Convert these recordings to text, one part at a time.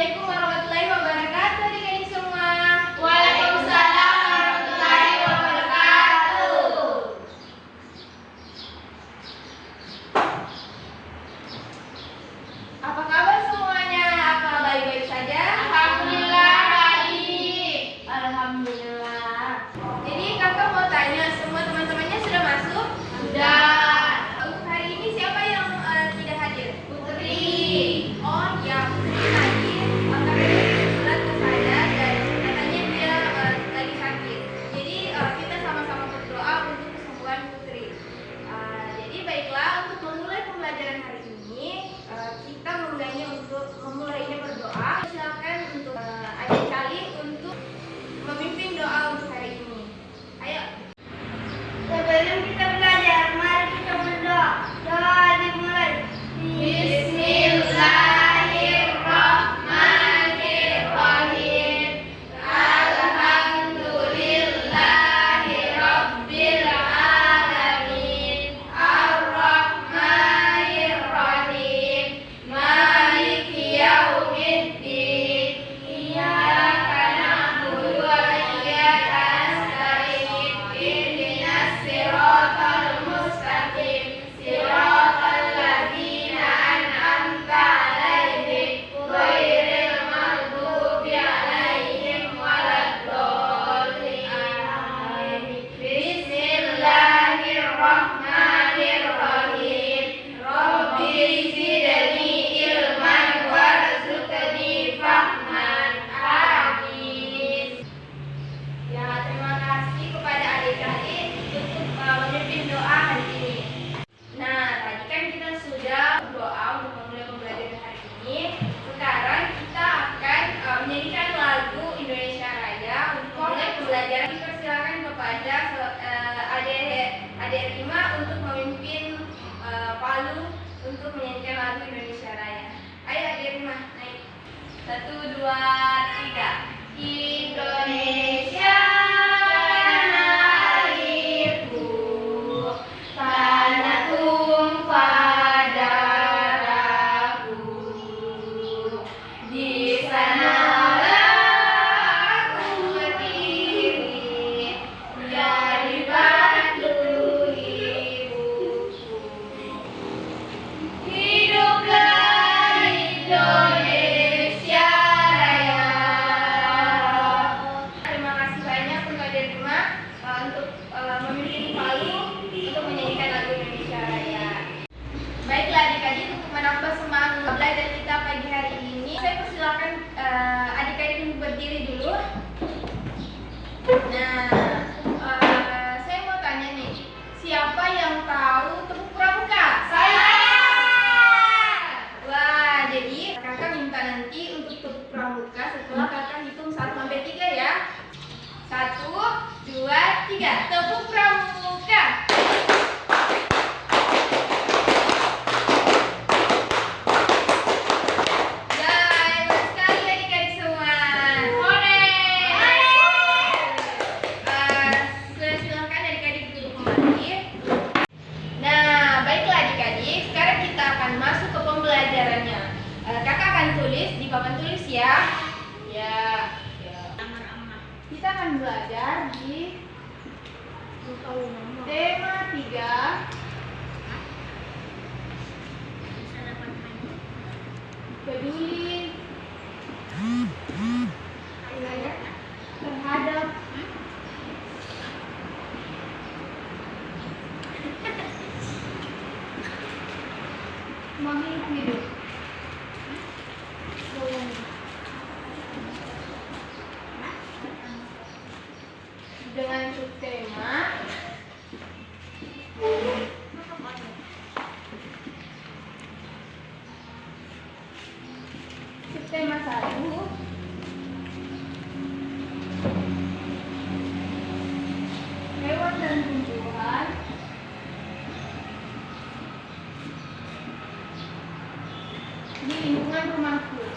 Assalamualaikum warahmatullahi wabarakatuh adik-adik semua. Waalaikumsalam warahmatullahi wabarakatuh. Apa kabar semuanya? Apa baik-baik saja? Alhamdulillah baik. Alhamdulillah. Jadi kakak mau tanya, semua teman-temannya sudah masuk? Sudah. Untuk hari ini siapa yang tidak hadir? Putri. Oh ya, Putri tadi kakak surat ke saya dan katanya dia lagi sakit. Jadi kita sama-sama berdoa untuk kesembuhan Putri. Jadi baiklah, untuk memulai pembelajaran hari ini kita memulainya berdoa. Silakan untuk adik kali untuk memimpin doa untuk hari ini. Ayo. Sebelum kita belajar, mari kita berdoa. Doa dimulai. Bismillahirrahmanirrahim. Alhamdulillahirabbil alamin. Arrahmanirrahim. Maliki yaumiddin. Iyyaka na'budu wa iyyaka nasta'in. Ihdinas siratal mustaqim. Siratal ladzina an'amta 'alaihim ghairil maghdubi 'alaihim waladdallin. Bismillahirrahmanirrahim. Rabbi zidni ilman warzuqni fahman. Amin. Ya, terima kasih kepada adik-adik untuk memimpin doa hari ini. Nah, tadi kan kita sudah berdoa untuk memulai pembelajaran hari ini. Sekarang kita akan menyanyikan lagu Indonesia Raya untuk memulai pembelajaran. Dipersilakan kepada adik Rima untuk memimpin Palu untuk menyanyikan lagu Indonesia Raya. Ayo adik Rima, naik. 1, 2, 3. Indonesia tanah airku, tanah tumpah darahku. Di sanalah aku berdiri, dari batu ibuku. Hiduplah Indonesia Raya. Terima kasih banyak untuk adik Rima untuk memimpin Palu untuk menyanyikan lagu Indonesia Raya. Baiklah adik-adik, untuk menambah semangat belajar kita pagi hari ini, saya persilakan adik-adik untuk berdiri dulu. Nah, saya mau tanya nih, siapa yang tahu tepuk pramuka? Saya. Wah, jadi kakak minta nanti untuk tepuk pramuka setelah kakak hitung 1 sampai 3 ya. 1, 2, 3. Tepuk pramuka. Ya, hebat sekali adik-adik semua. Hore. Silakan adik-adik duduk kembali. Nah, baiklah adik-adik, sekarang kita akan masuk ke pembelajarannya. Kakak akan tulis di papan tulis ya. Ya. Kita akan belajar di tema 3. Peduli terhadap makhluk hidup. Dengan subtema subtema 1, hewan dan tumbuhan di lingkungan rumahku.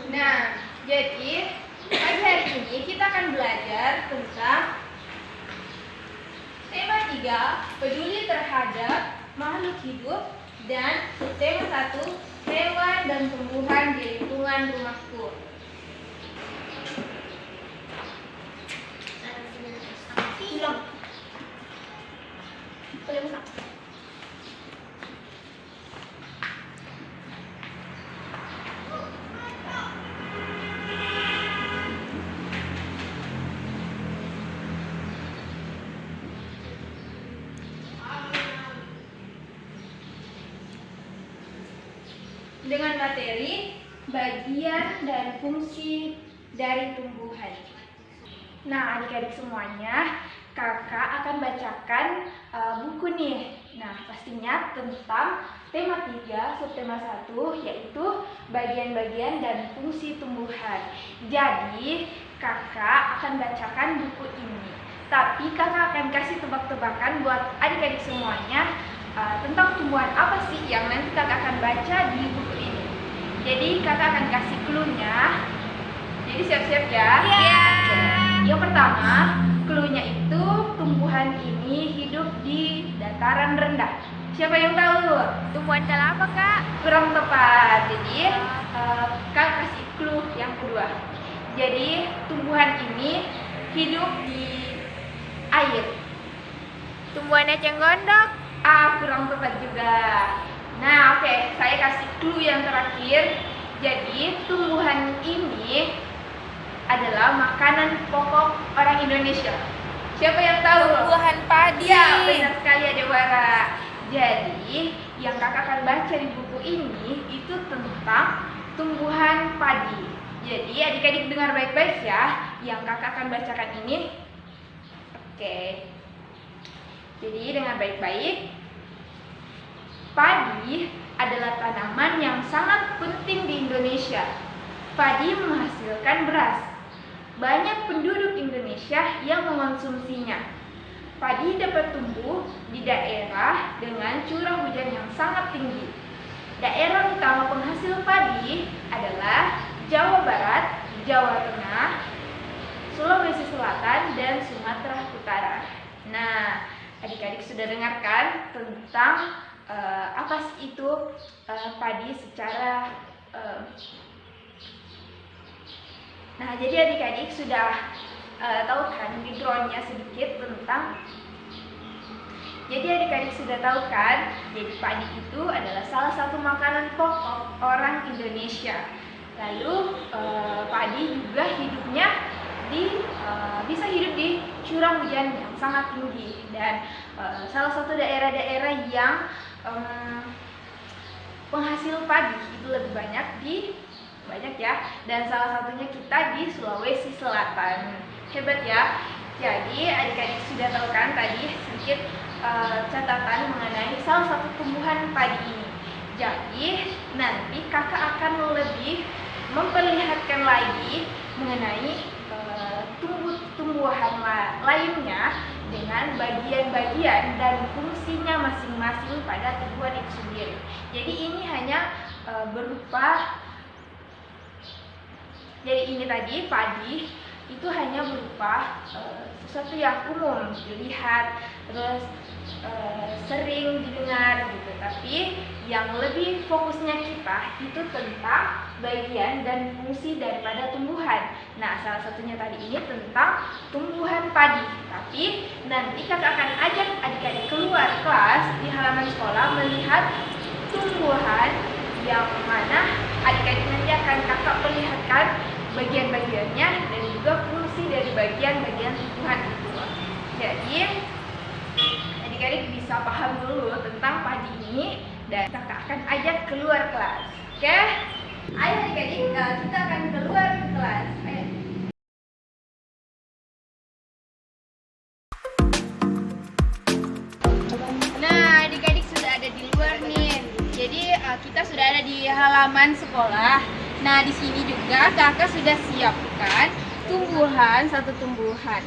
Nah, jadi pagi hari ini kita akan belajar makhluk hidup, dan tema 1, hewan dan tumbuhan di lingkungan rumahku. Ulang. Boleh buka. Dengan materi bagian dan fungsi dari tumbuhan. Nah, adik-adik semuanya, kakak akan bacakan buku nih. Nah, pastinya tentang tema 3, subtema 1, yaitu bagian-bagian dan fungsi tumbuhan. Jadi, kakak akan bacakan buku ini. Tapi kakak akan kasih tebak-tebakan buat adik-adik semuanya tentang tumbuhan apa sih yang nanti kakak akan baca di buku ini. Jadi kakak akan kasih clue-nya. Jadi siap-siap ya. Iya. Oke. Yang pertama, clue-nya itu tumbuhan ini hidup di dataran rendah. Siapa yang tahu? Tumbuhan kelapa, Kak? Kurang tepat. Jadi kakak kasih clue yang kedua. Jadi tumbuhan ini hidup di air. Tumbuhan eceng gondok. Kurang tepat juga. Nah, oke, saya kasih clue yang terakhir. Jadi, tumbuhan ini adalah makanan pokok orang Indonesia. Siapa yang tahu? Tumbuhan padi. Ya, benar sekali Adewara. Jadi, yang kakak akan baca di buku ini itu tentang tumbuhan padi. Jadi, adik-adik dengar baik-baik ya, yang kakak akan bacakan ini. Oke. Jadi dengan baik-baik, padi adalah tanaman yang sangat penting di Indonesia. Padi menghasilkan beras. Banyak penduduk Indonesia yang mengonsumsinya. Padi dapat tumbuh di daerah dengan curah hujan yang sangat tinggi. Daerah utama penghasil padi adalah Jawa Barat, Jawa Tengah, Sulawesi Selatan, dan Sumatera Utara. Nah, adik-adik sudah dengarkan tentang apa sih itu padi secara Nah, jadi adik-adik sudah tahu kan background-nya sedikit tentang. Jadi adik-adik sudah tahu kan, jadi padi itu adalah salah satu makanan pokok orang Indonesia. Lalu padi juga hidupnya bisa hidup di curah hujan yang sangat tinggi, dan salah satu daerah-daerah yang penghasil padi itu lebih banyak ya, dan salah satunya kita di Sulawesi Selatan. Hebat ya. Jadi adik-adik sudah tahu kan tadi sedikit catatan mengenai salah satu tumbuhan padi ini. Jadi nanti kakak akan lebih memperlihatkan lagi mengenai tumbuhan lainnya dengan bagian-bagian dan fungsinya masing-masing pada tumbuhan itu sendiri. Jadi ini hanya ini tadi padi itu hanya berupa sesuatu yang umum dilihat, terus sering didengar gitu. Tapi yang lebih fokusnya kita itu tentang bagian dan fungsi daripada tumbuhan. Nah, salah satunya tadi ini tentang tumbuhan padi. Tapi nanti kakak akan ajak adik-adik keluar kelas di halaman sekolah melihat tumbuhan yang mana adik-adik nanti akan kakak perlihatkan bagian-bagiannya dan juga fungsi dari bagian-bagian tumbuhan itu. Jadi adik-adik bisa paham dulu tentang padi ini dan kakak akan ajak keluar kelas. Oke? Ayo adik-adik, kita akan keluar ke kelas. Ayo. Nah, adik-adik sudah ada di luar nih. Jadi kita sudah ada di halaman sekolah. Nah, di sini juga kakak sudah siapkan satu tumbuhan.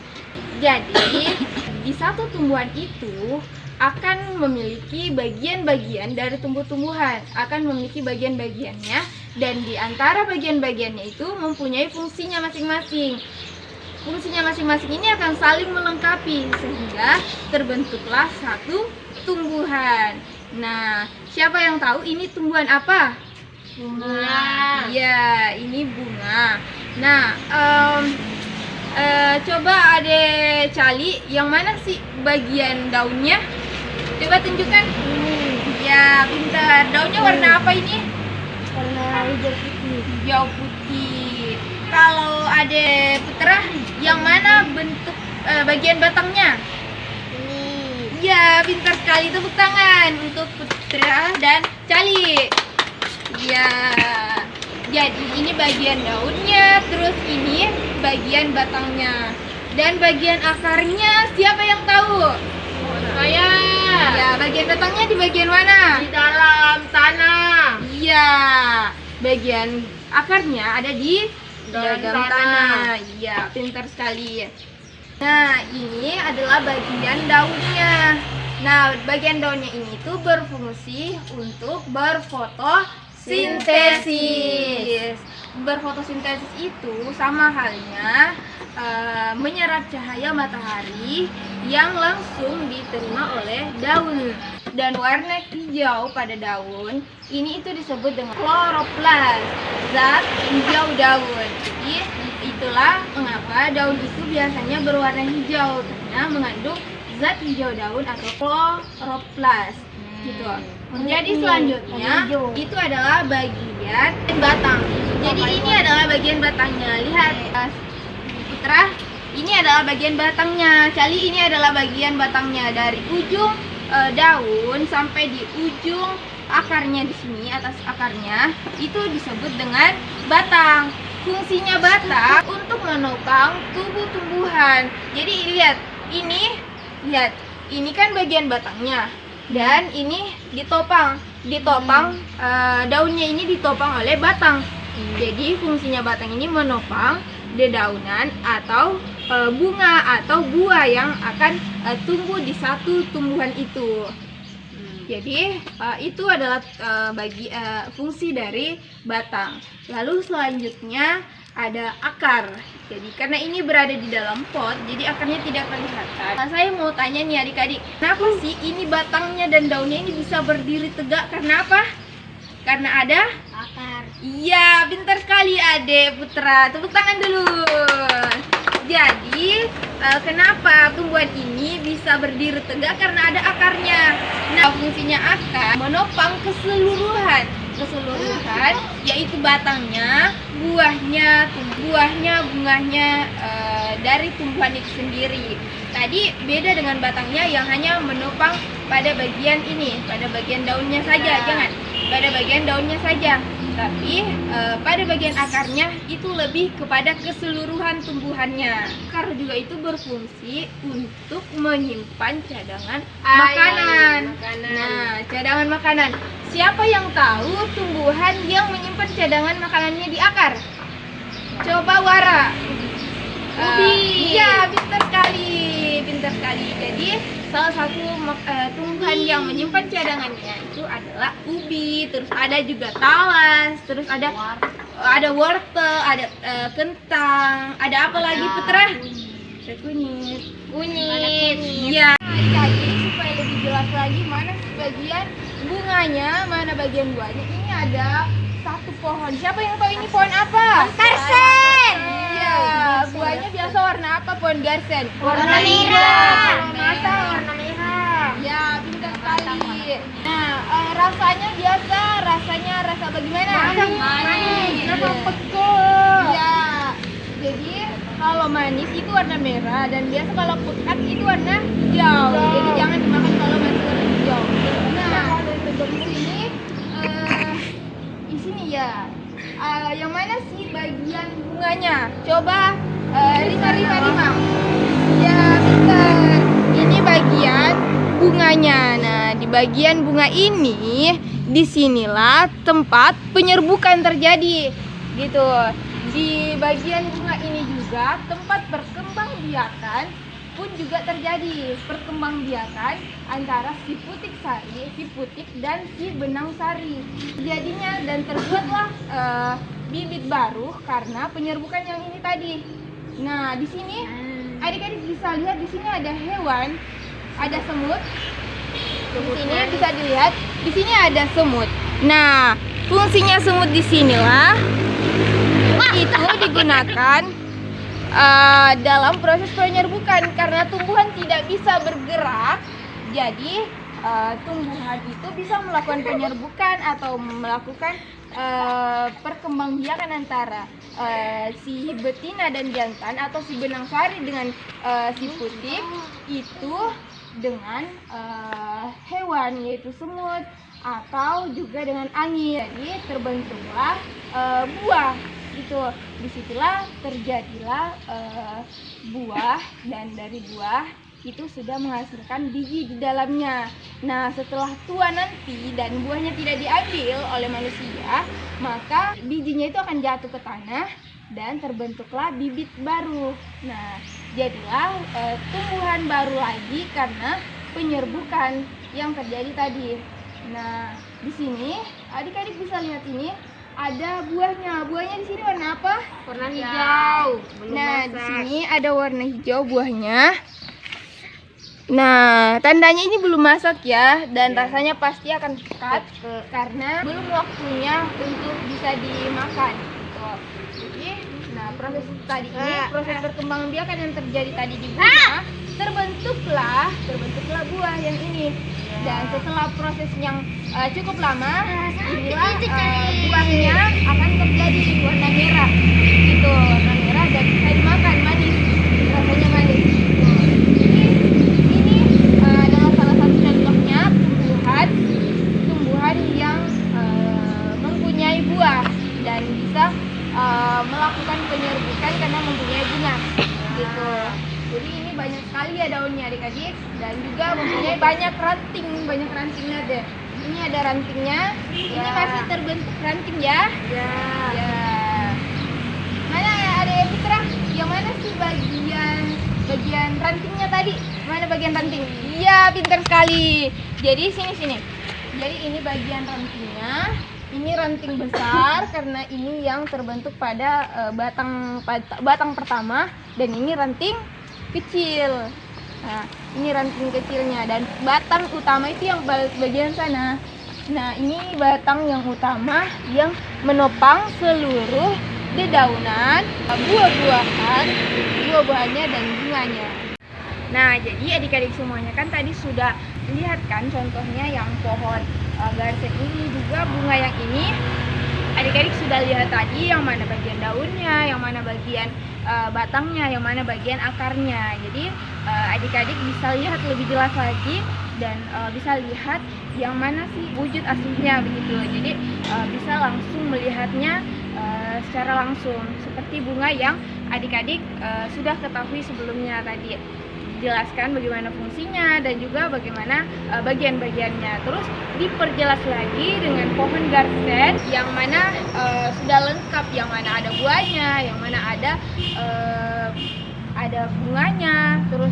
Jadi, di satu tumbuhan itu akan memiliki bagian-bagian dari tumbuh-tumbuhan, akan memiliki bagian-bagiannya, dan di antara bagian-bagiannya itu mempunyai fungsinya masing-masing. Fungsinya masing-masing ini akan saling melengkapi sehingga terbentuklah satu tumbuhan. Nah, siapa yang tahu ini tumbuhan apa? Bunga. Iya, ini bunga. Nah, coba Ade cali yang mana sih bagian daunnya? Coba tunjukkan. Ini Ya, pintar. Daunnya warna apa ini? warna hijau putih. Hijau putih. Kalau Ade Putra, yang mana bentuk bagian batangnya? Ini Iya, pintar sekali. Tepuk tangan untuk Putra dan Cali. Iya. Jadi ini bagian daunnya, terus ini bagian batangnya. Dan bagian akarnya siapa yang tahu? saya Ya, bagian batangnya di bagian mana? di dalam tanah. Iya. Bagian akarnya ada di Dalam dalam tanah. tanah. Iya, pintar sekali. Nah, ini adalah bagian daunnya. Nah, bagian daunnya ini tuh berfungsi untuk berfotosintesis. Berfotosintesis itu sama halnya menyerap cahaya matahari yang langsung diterima oleh daun. Dan warna hijau pada daun ini itu disebut dengan kloroplas, zat hijau daun. Jadi itulah mengapa daun itu biasanya berwarna hijau karena mengandung zat hijau daun atau kloroplas. Gitu. Jadi selanjutnya itu adalah bagian batang. Jadi ini adalah bagian batangnya. Lihat, Putra, ini adalah bagian batangnya. Cali, ini adalah bagian batangnya dari ujung daun sampai di ujung akarnya di sini, atas akarnya itu disebut dengan batang. Fungsinya batang untuk menopang tumbuh-tumbuhan. Jadi lihat, ini kan bagian batangnya. Dan ini ditopang, daunnya ini ditopang oleh batang. Jadi fungsinya batang ini menopang dedaunan atau bunga atau buah yang akan tumbuh di satu tumbuhan itu. Jadi itu adalah fungsi dari batang. Lalu selanjutnya ada akar. Jadi karena ini berada di dalam pot, jadi akarnya tidak kelihatan. Nah, saya mau tanya nih adik-adik, kenapa sih ini batangnya dan daunnya ini bisa berdiri tegak? Karena apa? Karena ada Akar. Iya, pintar sekali Ade Putra. Tepuk tangan dulu. Jadi, kenapa tumbuhan ini bisa berdiri tegak? Karena ada akarnya. Nah, fungsinya akar menopang keseluruhan, yaitu batangnya, buahnya, bunganya dari tumbuhan itu sendiri. Tadi beda dengan batangnya yang hanya menopang pada bagian ini, pada bagian daunnya saja, jangan pada bagian daunnya saja. Tapi pada bagian akarnya itu lebih kepada keseluruhan tumbuhannya. Akar juga itu berfungsi untuk menyimpan cadangan makanan. Nah, cadangan makanan. Siapa yang tahu tumbuhan yang menyimpan cadangan makanannya di akar? Coba Wara. Ubi. Iya, pintar sekali. Jadi salah satu tumbuhan yang menyimpan cadangannya itu adalah ubi. Terus ada juga talas. Terus ada wortel, ada kentang. Ada apa lagi Putra? Ada kunyit. Iya. Adik-adik supaya lebih jelas lagi mana sih bagian bunganya, mana bagian buahnya. Ini ada satu pohon. Siapa yang tahu ini pohon apa? Garsen. Iya, buahnya biasa warna apa pohon garsen? Warna merah. Masa warna merah. Ya, pintar sekali. Nah, rasanya biasa, rasa bagaimana? Manis. Rasa pekat. Iya. Jadi kalau manis itu warna merah dan biasa kalau pekat itu warna hijau. Jadi jangan dimakan kalau masih warna hijau. Nah, di sini ya. Yang mana sih bagian bunganya? Coba Rima. Ya, pintar. Ini bagian bunganya. Nah, di bagian bunga ini, disinilah tempat penyerbukan terjadi. Gitu. Di bagian bunga ini juga tempat perkembangbiakan pun juga terjadi. Perkembangbiakan antara si putik sari, si putik dan si benang sari. Jadinya dan terbuatlah bibit baru karena penyerbukan yang ini tadi. Nah, di sini adik-adik bisa lihat di sini ada hewan, ada semut, Di sini bisa dilihat, di sini ada semut. Nah, fungsinya semut di sinilah itu digunakan dalam proses penyerbukan karena tumbuhan tidak bisa bergerak. Jadi tumbuhan itu bisa melakukan penyerbukan atau melakukan perkembangbiakan antara si betina dan jantan atau si benang sari dengan si putih itu dengan hewan yaitu semut atau juga dengan angin. Jadi terbentuklah buah itu. Disitulah terjadilah buah dan dari buah itu sudah menghasilkan biji di dalamnya. Nah, setelah tua nanti dan buahnya tidak diambil oleh manusia, maka bijinya itu akan jatuh ke tanah dan terbentuklah bibit baru. Nah, jadilah tumbuhan baru lagi karena penyerbukan yang terjadi tadi. Nah, di sini adik-adik bisa lihat ini ada buahnya. Buahnya di sini warna apa? Warna hijau. Nah, di sini ada warna hijau buahnya. Nah, tandanya ini belum masak ya, dan rasanya pasti akan pekat karena belum waktunya untuk bisa dimakan. Tuh. Jadi, nah proses tadi ini proses perkembangbiakan yang terjadi tadi di bunga, terbentuklah buah yang ini. Dan setelah proses yang cukup lama, inilah buahnya akan terjadi warna merah. Gitu, warna merah dan bisa dimakan, manis. Rasanya manis. Tumbuhan yang mempunyai buah dan bisa melakukan penyerbukan karena mempunyai bunga gitu. Jadi ini banyak sekali ya daunnya adik-adik dan juga mempunyai banyak rantingnya deh. Ini ada rantingnya. Ini masih terbentuk ranting ya. Ya. Mana ya Adik Fitra? Yang mana sih bagian rantingnya tadi? Mana bagian ranting? Iya, pintar sekali. Jadi sini. Jadi ini bagian rantingnya. Ini ranting besar karena ini yang terbentuk pada batang pertama dan ini ranting kecil. Nah, ini ranting kecilnya dan batang utama itu yang bagian sana. Nah, ini batang yang utama yang menopang seluruh dedaunan, buah-buahannya dan bunganya. Nah, jadi adik-adik semuanya kan tadi sudah lihat kan contohnya yang pohon garsen ini juga bunga yang ini. Adik-adik sudah lihat tadi yang mana bagian daunnya, yang mana bagian batangnya, yang mana bagian akarnya. Jadi adik-adik bisa lihat lebih jelas lagi dan bisa lihat yang mana sih wujud aslinya begitu. Jadi bisa langsung melihatnya secara langsung seperti bunga yang adik-adik sudah ketahui sebelumnya tadi. Jelaskan bagaimana fungsinya dan juga bagaimana bagian-bagiannya. Terus diperjelas lagi dengan pohon garsen yang mana sudah lengkap, yang mana ada buahnya, yang mana ada bunganya, terus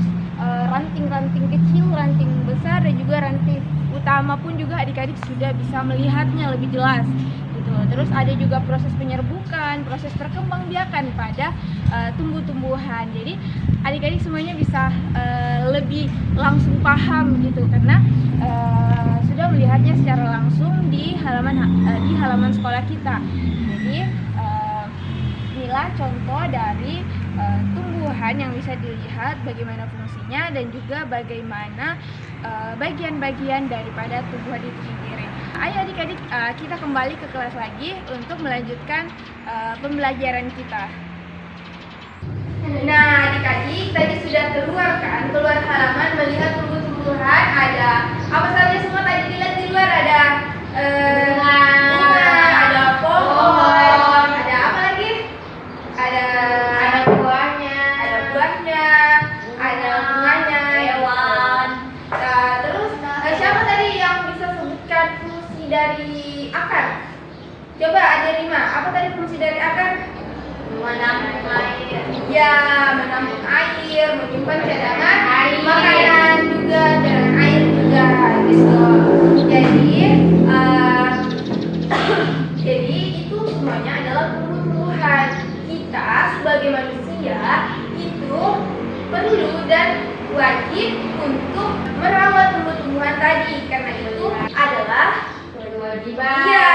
ranting-ranting kecil, ranting besar dan juga ranting utama pun juga adik-adik sudah bisa melihatnya lebih jelas. Terus ada juga proses penyerbukan, proses perkembangbiakan pada tumbuh-tumbuhan. Jadi adik-adik semuanya bisa lebih langsung paham gitu karena sudah melihatnya secara langsung di halaman sekolah kita. Jadi inilah contoh dari tumbuhan yang bisa dilihat bagaimana fungsinya dan juga bagaimana bagian-bagian daripada tumbuhan itu sendiri. Ayo adik-adik kita kembali ke kelas lagi untuk melanjutkan pembelajaran kita. Nah adik-adik tadi sudah keluar halaman melihat tumbuh-tumbuhan, ada apa saja semua tadi dilihat di luar, ada bunga, ada pohon, ada apa lagi? Ada buahnya, ada bunganya, hewan. Nah, terus siapa tadi yang bisa sebutkan fungsi dari akar? Coba ada 5. Apa tadi fungsi dari akar? Menampung air. Ya, menampung air, menyimpan cadangan makanan juga, cadangan air juga gitu. Jadi itu semuanya adalah tumbuh-tumbuhan. Kita sebagai manusia itu perlu dan wajib untuk merawat tumbuh-tumbuhan tadi, karena itu adalah Kewajiban. iya,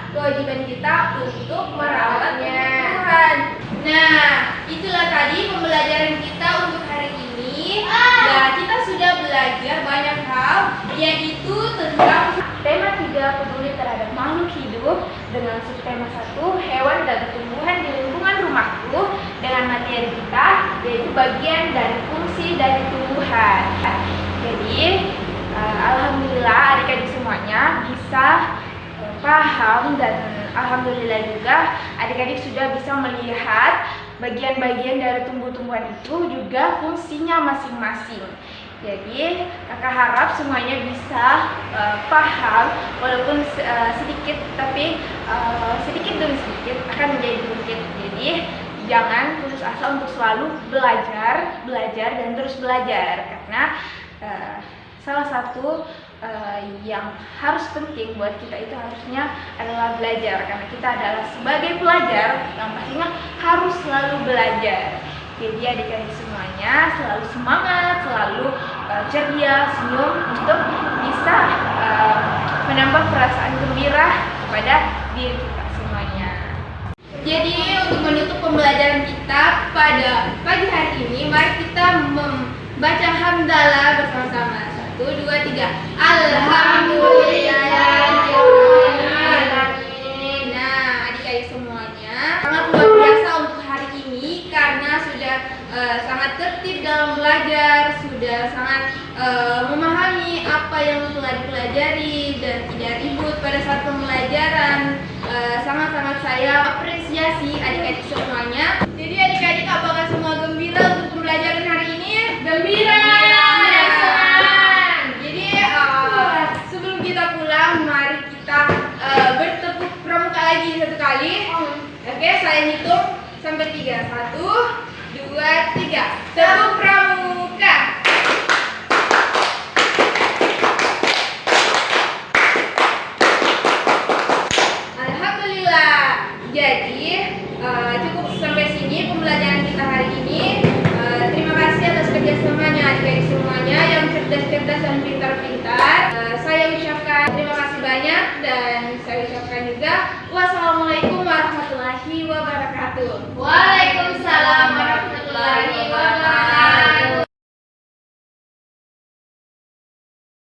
kewajiban kita untuk merawat tumbuh-tumbuhan. Nah, itulah tadi pembelajaran kita untuk hari ini. Ya, kita sudah belajar banyak hal, yaitu tentang tema 3 peduli terhadap makhluk hidup, dengan subtema 1 hewan dan tumbuhan di lingkungan rumahku, dengan materi kita yaitu bagian dari fungsi dari tumbuhan. Jadi alhamdulillah adik-adik semuanya bisa paham, dan alhamdulillah juga adik-adik sudah bisa melihat bagian-bagian dari tumbuh-tumbuhan itu juga fungsinya masing-masing. Jadi kakak harap semuanya bisa paham, walaupun sedikit, tapi sedikit demi sedikit akan menjadi bukit. Jadi jangan putus asa untuk selalu belajar dan terus belajar, karena salah satu yang harus penting buat kita itu harusnya adalah belajar, karena kita adalah sebagai pelajar yang pastinya harus selalu belajar. Jadi adik-adik semuanya selalu semangat, selalu ceria, senyum untuk bisa menambah perasaan gembira kepada diri kita semuanya. Jadi untuk menutup pembelajaran kita pada pagi hari ini, mari kita membaca hamdalah bersama-sama. 1, 2, 3. Alhamdulillahirrahmanirrahim. Nah, adik-adik semuanya sangat luar biasa untuk hari ini, karena sudah sangat tertib dalam belajar, sudah sangat memahami apa yang telah dipelajari dan tidak ribut pada saat pembelajaran. Sangat-sangat saya apresiasi adik-adik semuanya. Jadi adik-adik apakah semua gembira untuk pembelajaran hari ini? Gembira! Sebelum kita pulang, mari kita bertepuk pramuka lagi satu kali. Oke, saya hitung sampai 3. 1, 2, 3. Tepuk pramuka. Alhamdulillah. Jadi cukup sampai sini pembelajaran kita hari ini. Terima kasih atas kerjasamanya adik-adik semuanya yang cerdas-cerdas dan pintar-pintar. Saya ucapkan terima kasih banyak, dan saya ucapkan juga wassalamualaikum warahmatullahi wabarakatuh. Waalaikumsalam warahmatullahi wabarakatuh.